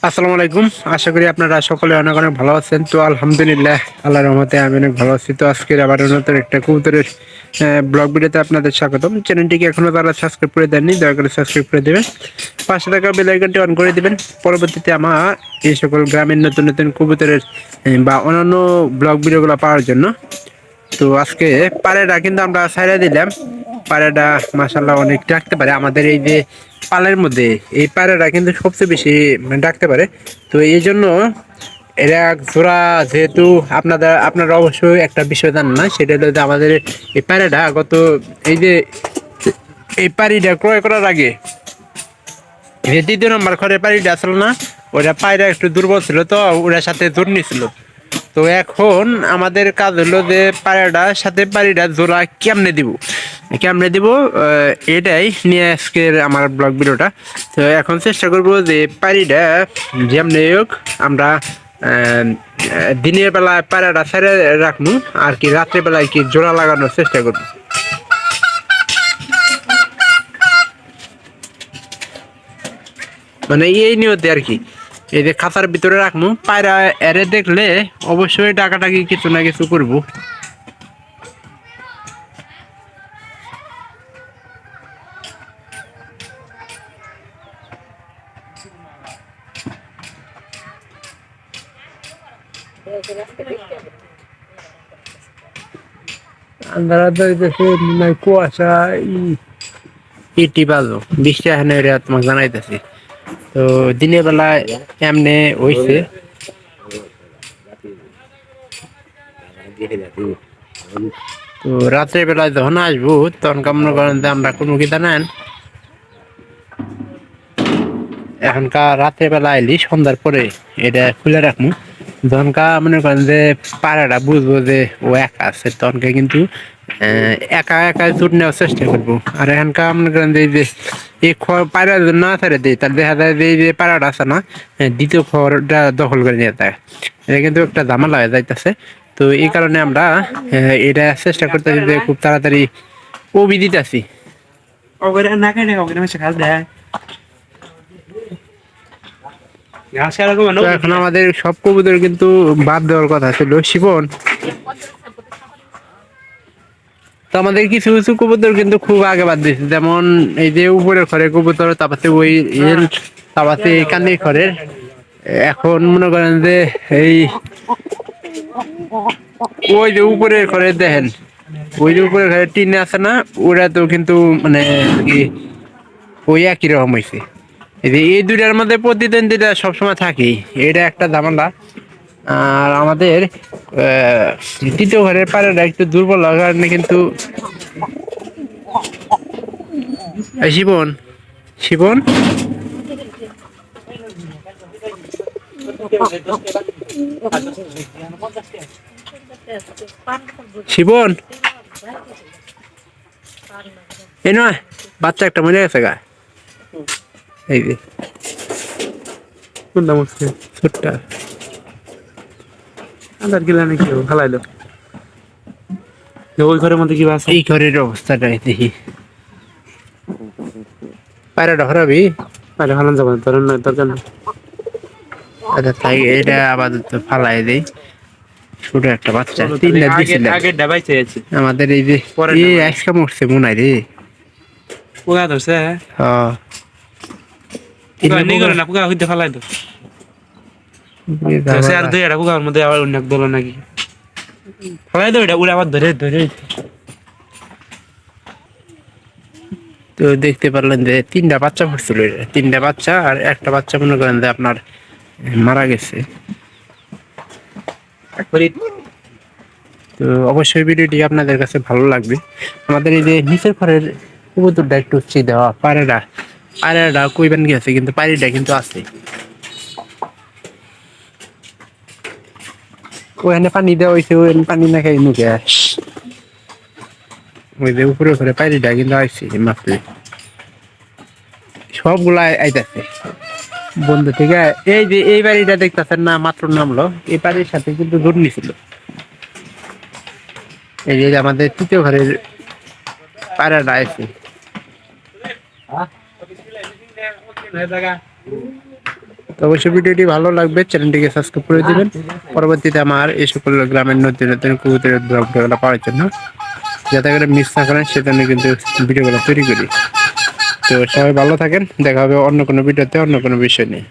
আসসালামু আলাইকুম। আশা করি আপনারা সকলে অনেক অনেক ভালো আছেন। তো আলহামদুলিল্লাহ, আল্লাহর রহমতে আমি অনেক ভালো আছি। তো আজকের আবার নতুন একটা কবুতরের ব্লগ ভিডিওতে আপনাদের স্বাগতম। চ্যানেলটিকে এখনো যারা সাবস্ক্রাইব করে দেননি দয়া করে সাবস্ক্রাইব করে দেবেন, পাশে থাকা বেল আইকনটি অন করে দিবেন। পরবর্তীতে আমার এই সকল গ্রামের নতুন নতুন কবুতরের বা অন্যান্য ব্লগ ভিডিওগুলো পাওয়ার জন্য। তো আজকে পায়রাটা কিন্তু আমরা ছাইড়া দিলাম। পায়রাটা মাশাআল্লাহ অনেক ডাকতে পারে। আমাদের এই যে পালের মধ্যে এই পায়রাটা কিন্তু সবচেয়ে বেশি ডাকতে পারে। তো এই জন্য এরা জোড়া, যেহেতু আপনারা অবশ্যই একটা বিষয় জানেন না, সেটা হলো যে আমাদের এই পায়রাটা এই যে এই পায়রাটা ক্রয় করার আগে যে দ্বিতীয় নম্বর ঘরে পায়রাটা আসলো না, ওটা পায়রা একটু দুর্বল ছিল, তো ওটার সাথে জোর নিছিল। তো এখন আমাদের কাজ হলো যে পায়রাটা জোড়া কেমনে দিব এটাই নিয়ে আজকের আমার ব্লগ ভিডিওটা। তো এখন চেষ্টা করব যে পায়রাটা যেমনি হোক আমরা দিনের বেলায় পায়রাটা ছেড়ে রাখবো, আর কি রাত্রে বেলায় কি জোড়া লাগানোর চেষ্টা করবো। মানে এই নিয়তে আর কি, এই যে খাঁচার ভিতরে রাখবো, পায়রা এরে দেখলে অবশ্যই টাকাটাকি কিছু না কিছু করবো। আন্ধারা হইতেছে, কুয়াশা ইটি বাজো বৃষ্টি এখানে তোমাকে জানাইতেছি। তো দিনের বেলা এমনে হইছে। তো রাত্রের বেলায় যখন আসবো তখন মনে করেন যে আমরা কোনো কি জানেন, এখনকার রাত্রের বেলা আইলি সন্ধ্যার পরে এটা খুলে রাখবো। যখনকা মনে করেন যে পাড়াটা বুঝবো যে ও একা আছে, তখনকে কিন্তু একা একা জোর নেওয়ার চেষ্টা করবো। আর এখানকার মনে করেন যে এই যে এই পায়রা যদি না ছেড়ে দিই, তাহলে দেখা যায় যে এই যে পায়রাটা আছে না, দ্বিতীয় খড়টা দখল করে নিয়ে যায়। এটা কিন্তু একটা ঝামেলা হয়ে যাইতেছে। তো এই কারণে আমরা এটা চেষ্টা করতেছি যে খুব তাড়াতাড়ি কবি দিতেছি। এখন আমাদের সব কবুতর কিন্তু বাদ দেওয়ার কথা ছিল, শিবন। তো আমাদের কিছু কিছু কবুতর কিন্তু খুব আগে বাদ দিয়েছে, যেমন এই যে উপরের ঘরের কবুতর, তারপরে ওই তারপরে কান্দির ঘরের। এখন মনে করেন যে এই ওই যে উপরের ঘরে দেখেন, ওই যে উপরের ঘরে টিনে আছে না, ওরা তো কিন্তু মানে কি ওই একই রকম হয়েছে। এই দুইটার মধ্যে প্রতিদ্বন্দ্বিতা সবসময় থাকেই, এটা একটা ঝামেলা। আর আমাদের তৃতীয় ঘরের পাড়াটা একটু দুর্বল হওয়ার কারণে কিন্তু শিবন শিবন শিবন এই নয়, বাচ্চা একটা মরে গেছে গা। এই যে কোনটা মরছে, ছোট্টা আদার গিলা নাকি ফালাইলো। ওই ঘরের মধ্যে কি আছে, এই ঘরের অবস্থাটা দেখি। পায়রাটা হরাবি, পায়রা ফালান যাবে ধরেন না, দরকার নেই। আচ্ছা তাই এটা আপাতত ফালাই দেই। ছোট একটা বাচ্চা, তিনটা দিছিল আমাদের। এই যে এই আজকে মরছে মনে হয় রে, পোকা ধরছে। হ্যাঁ নেই করে না, পোকা হইতে ফালাই তো আর দুই একটা পোকার মধ্যে আবার অন্য দল নাকি ফালাই তো, এটা উড়ে আবার ধরে ধরে। তো দেখতে পারলেন যে তিনটা বাচ্চা পড়ছিল, তিনটা বাচ্চা, আর একটা বাচ্চা মনে করেন যে আপনার মারা গেছে। তো অবশ্যই ভিডিওটি আপনাদের কাছে ভালো লাগবে। আমাদের এই যে নিচের ঘরের কবুতরটা একটু দেওয়া, পায়রাটা কইবেন গেছে, কিন্তু পায়রাটা কিন্তু আছে। ওখানে পানি দেওয়া হয়েছে, ওই পানি না খাই মুখে। ওই যে উপরে ঘরে পায়রাটা কিন্তু আসছে মাত্র, সবগুলা আইতাছে বন্ধু থেকে। এই যে এই বাড়িটা দেখতেছেন না, মাত্র নামলো, এই বাড়ির সাথে কিন্তু জোর নিছিল। এই যে আমাদের তৃতীয় ঘরের পায়রাটা আছে। তো অবশ্যই ভিডিওটি ভালো লাগবে, চ্যানেলটিকে সাবস্ক্রাইব করে দিবেন পরবর্তীতে আমার এই সকল গ্রামের নতুন নতুন কবুতরের ব্লগগুলো পাওয়ার জন্য, যাতে করে মিস না করেন সেজন্য কিন্তু ভিডিওগুলো তৈরি করি। তো সবাই ভালো থাকেন, দেখা হবে অন্য কোনো ভিডিওতে অন্য কোনো বিষয় নিয়ে।